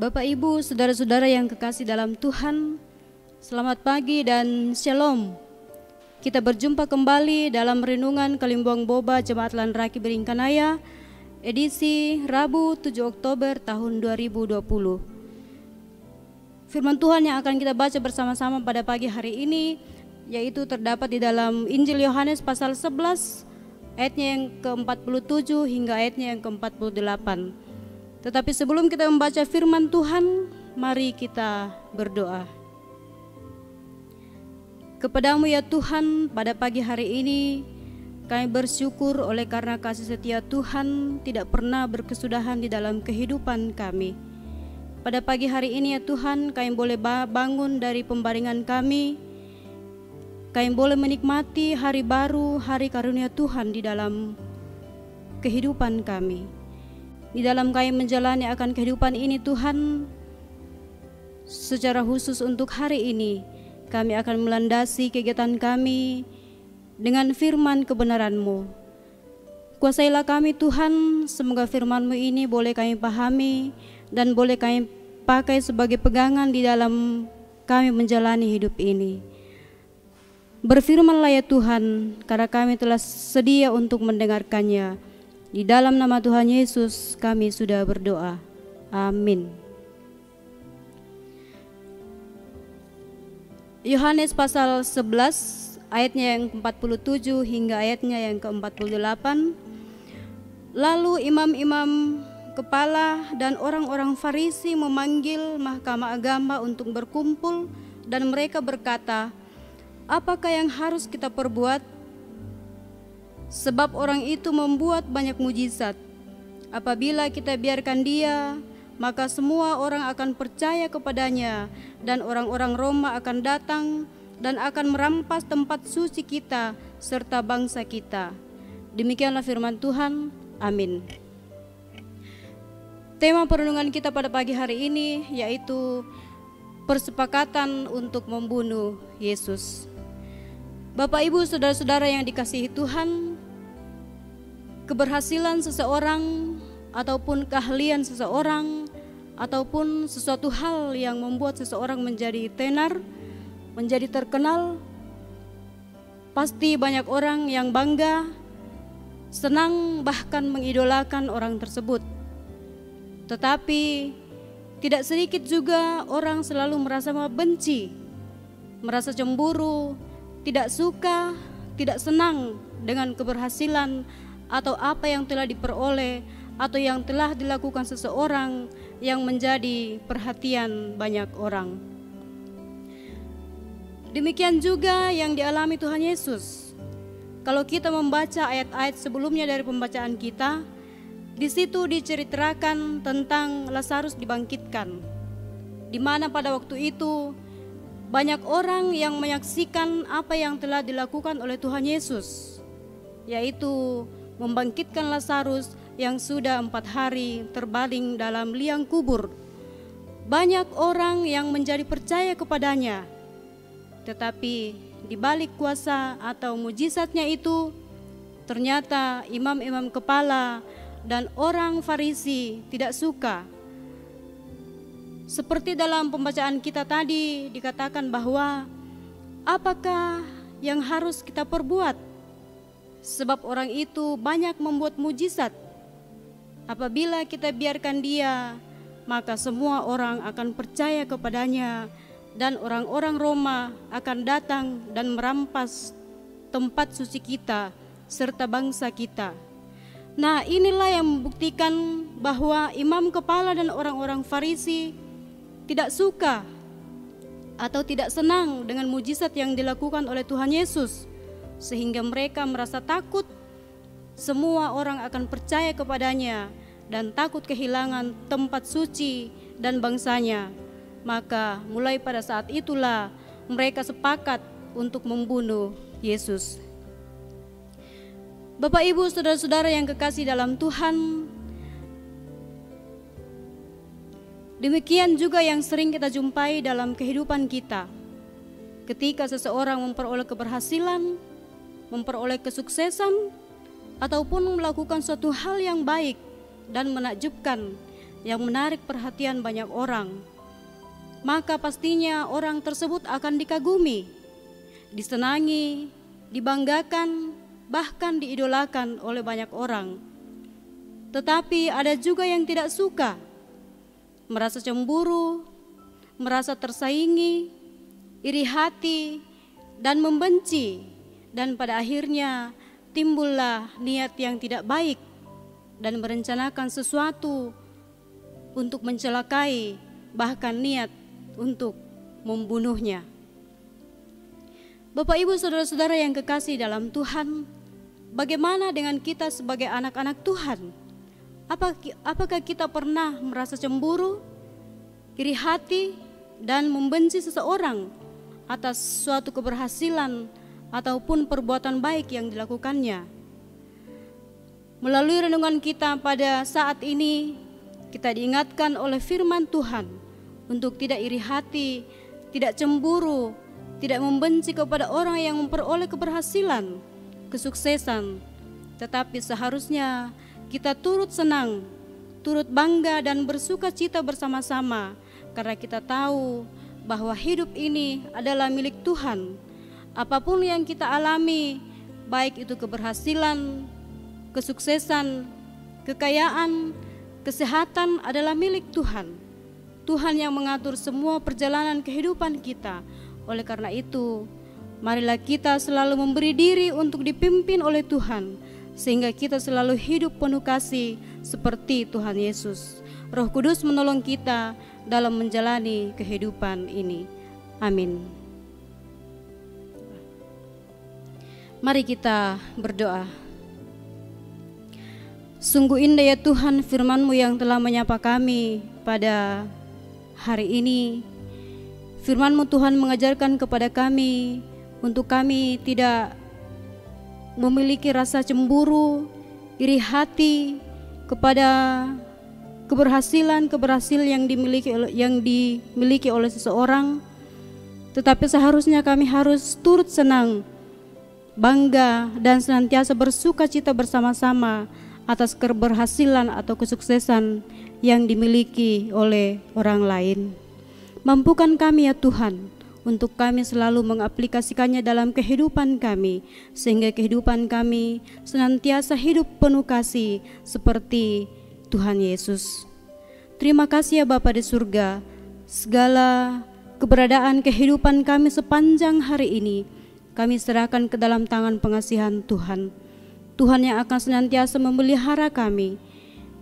Bapak, Ibu, saudara-saudara yang kekasih dalam Tuhan, selamat pagi dan shalom. Kita berjumpa kembali dalam renungan Kalimbuang Boba Jemaat Lanraki Beringkanaya, edisi Rabu 7 Oktober tahun 2020. Firman Tuhan yang akan kita baca bersama-sama pada pagi hari ini yaitu terdapat di dalam Injil Yohanes pasal 11 ayatnya yang ke-47 hingga ayatnya yang ke-48. Tetapi sebelum kita membaca firman Tuhan, mari kita berdoa. Kepadamu ya Tuhan, pada pagi hari ini kami bersyukur oleh karena kasih setia Tuhan tidak pernah berkesudahan di dalam kehidupan kami. Pada pagi hari ini ya Tuhan, kami boleh bangun dari pembaringan kami. Kami boleh menikmati hari baru, hari karunia Tuhan di dalam kehidupan kami. Di dalam kami menjalani akan kehidupan ini Tuhan, secara khusus untuk hari ini, kami akan melandasi kegiatan kami dengan firman kebenaran-Mu. Kuasailah kami Tuhan, semoga firman-Mu ini boleh kami pahami dan boleh kami pakai sebagai pegangan di dalam kami menjalani hidup ini. Berfirmanlah ya Tuhan, karena kami telah sedia untuk mendengarkannya. Di dalam nama Tuhan Yesus kami sudah berdoa. Amin. Yohanes pasal 11 ayatnya yang ke-47 hingga ayatnya yang ke-48. Lalu imam-imam kepala dan orang-orang Farisi memanggil mahkamah agama untuk berkumpul, dan mereka berkata, "Apakah yang harus kita perbuat? Sebab orang itu membuat banyak mujizat. Apabila kita biarkan dia, maka semua orang akan percaya kepadanya, dan orang-orang Roma akan datang dan akan merampas tempat suci kita serta bangsa kita." Demikianlah firman Tuhan. Amin. Tema perenungan kita pada pagi hari ini yaitu persepakatan untuk membunuh Yesus. Bapak, Ibu, saudara-saudara yang dikasihi Tuhan, keberhasilan seseorang ataupun keahlian seseorang ataupun sesuatu hal yang membuat seseorang menjadi tenar, menjadi terkenal, pasti banyak orang yang bangga, senang, bahkan mengidolakan orang tersebut. Tetapi tidak sedikit juga orang selalu merasa benci, merasa cemburu, tidak suka, tidak senang dengan keberhasilan atau apa yang telah diperoleh atau yang telah dilakukan seseorang yang menjadi perhatian banyak orang. Demikian juga yang dialami Tuhan Yesus. Kalau kita membaca ayat-ayat sebelumnya dari pembacaan kita, di situ diceritakan tentang Lazarus dibangkitkan, di mana pada waktu itu banyak orang yang menyaksikan apa yang telah dilakukan oleh Tuhan Yesus, yaitu membangkitkan Lazarus yang sudah 4 hari terbaring dalam liang kubur. Banyak orang yang menjadi percaya kepadanya, tetapi di balik kuasa atau mujizatnya itu, ternyata imam-imam kepala dan orang Farisi tidak suka. Seperti dalam pembacaan kita tadi dikatakan bahwa apakah yang harus kita perbuat? Sebab orang itu banyak membuat mujizat. Apabila kita biarkan dia, maka semua orang akan percaya kepadanya, dan orang-orang Roma akan datang dan merampas tempat suci kita serta bangsa kita. Nah, inilah yang membuktikan bahwa imam kepala dan orang-orang Farisi tidak suka atau tidak senang dengan mujizat yang dilakukan oleh Tuhan Yesus, sehingga mereka merasa takut semua orang akan percaya kepadanya dan takut kehilangan tempat suci dan bangsanya. Maka mulai pada saat itulah mereka sepakat untuk membunuh Yesus. Bapak, Ibu, saudara-saudara yang kekasih dalam Tuhan, demikian juga yang sering kita jumpai dalam kehidupan kita. Ketika seseorang memperoleh keberhasilan, memperoleh kesuksesan, ataupun melakukan suatu hal yang baik dan menakjubkan, yang menarik perhatian banyak orang, maka pastinya orang tersebut akan dikagumi, disenangi, dibanggakan, bahkan diidolakan oleh banyak orang. Tetapi ada juga yang tidak suka, merasa cemburu, merasa tersaingi, iri hati, dan membenci, dan pada akhirnya timbullah niat yang tidak baik dan merencanakan sesuatu untuk mencelakai, bahkan niat untuk membunuhnya. Bapak, Ibu, saudara-saudara yang kekasih dalam Tuhan, bagaimana dengan kita sebagai anak-anak Tuhan? Apakah kita pernah merasa cemburu, iri hati, dan membenci seseorang atas suatu keberhasilan ataupun perbuatan baik yang dilakukannya? Melalui renungan kita pada saat ini, kita diingatkan oleh firman Tuhan untuk tidak iri hati, tidak cemburu, tidak membenci kepada orang yang memperoleh keberhasilan, kesuksesan, tetapi seharusnya kita turut senang, turut bangga dan bersuka cita bersama-sama, karena kita tahu bahwa hidup ini adalah milik Tuhan. Apapun yang kita alami, baik itu keberhasilan, kesuksesan, kekayaan, kesehatan, adalah milik Tuhan. Tuhan yang mengatur semua perjalanan kehidupan kita. Oleh karena itu, marilah kita selalu memberi diri untuk dipimpin oleh Tuhan, sehingga kita selalu hidup penuh kasih seperti Tuhan Yesus. Roh Kudus menolong kita dalam menjalani kehidupan ini. Amin. Mari kita berdoa. Sungguh indah ya Tuhan firman-Mu yang telah menyapa kami pada hari ini. Firman-Mu Tuhan mengajarkan kepada kami untuk kami tidak memiliki rasa cemburu, iri hati kepada keberhasilan yang dimiliki oleh seseorang, tetapi seharusnya kami harus turut senang, bangga, dan senantiasa bersuka cita bersama-sama atas keberhasilan atau kesuksesan yang dimiliki oleh orang lain. Mampukan kami ya Tuhan untuk kami selalu mengaplikasikannya dalam kehidupan kami, sehingga kehidupan kami senantiasa hidup penuh kasih seperti Tuhan Yesus. Terima kasih ya Bapa di surga, segala keberadaan kehidupan kami sepanjang hari ini kami serahkan ke dalam tangan pengasihan Tuhan. Tuhan yang akan senantiasa memelihara kami.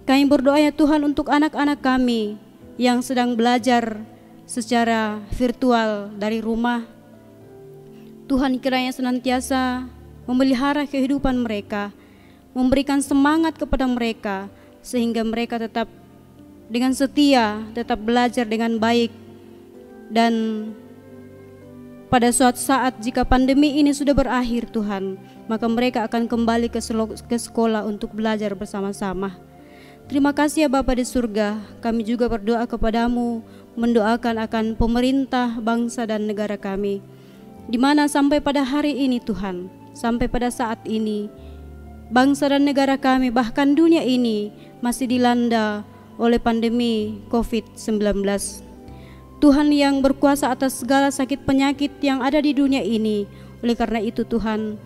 Kami berdoa ya Tuhan untuk anak-anak kami yang sedang belajar secara virtual dari rumah. Tuhan kiranya senantiasa memelihara kehidupan mereka, memberikan semangat kepada mereka, sehingga mereka tetap dengan setia, tetap belajar dengan baik. Dan pada suatu saat jika pandemi ini sudah berakhir Tuhan, maka mereka akan kembali ke sekolah untuk belajar bersama-sama. Terima kasih ya Bapa di surga, kami juga berdoa kepadamu, mendoakan akan pemerintah, bangsa dan negara kami, di mana sampai pada hari ini Tuhan, sampai pada saat ini, bangsa dan negara kami bahkan dunia ini masih dilanda oleh pandemi COVID-19. Tuhan yang berkuasa atas segala sakit penyakit yang ada di dunia ini. Oleh karena itu Tuhan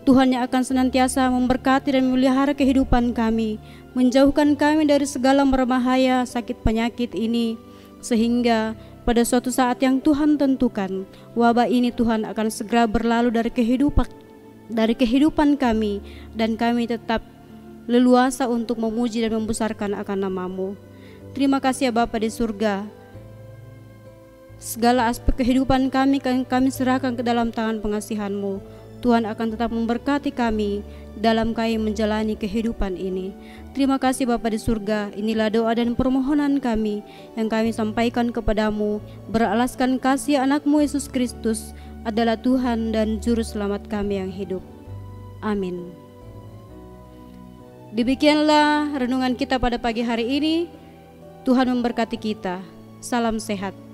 yang akan senantiasa memberkati dan memelihara kehidupan kami, menjauhkan kami dari segala berbahaya sakit penyakit ini, sehingga pada suatu saat yang Tuhan tentukan, wabah ini Tuhan akan segera berlalu dari kehidupan kami, dan kami tetap leluasa untuk memuji dan membesarkan akan nama-Mu. Terima kasih ya Bapa di surga. Segala aspek kehidupan kami serahkan ke dalam tangan pengasihan-Mu. Tuhan akan tetap memberkati kami dalam kami menjalani kehidupan ini. Terima kasih Bapa di surga. Inilah doa dan permohonan kami yang kami sampaikan kepadamu, beralaskan kasih anak-Mu Yesus Kristus adalah Tuhan dan Juru Selamat kami yang hidup. Amin. Demikianlah renungan kita pada pagi hari ini. Tuhan memberkati kita. Salam sehat.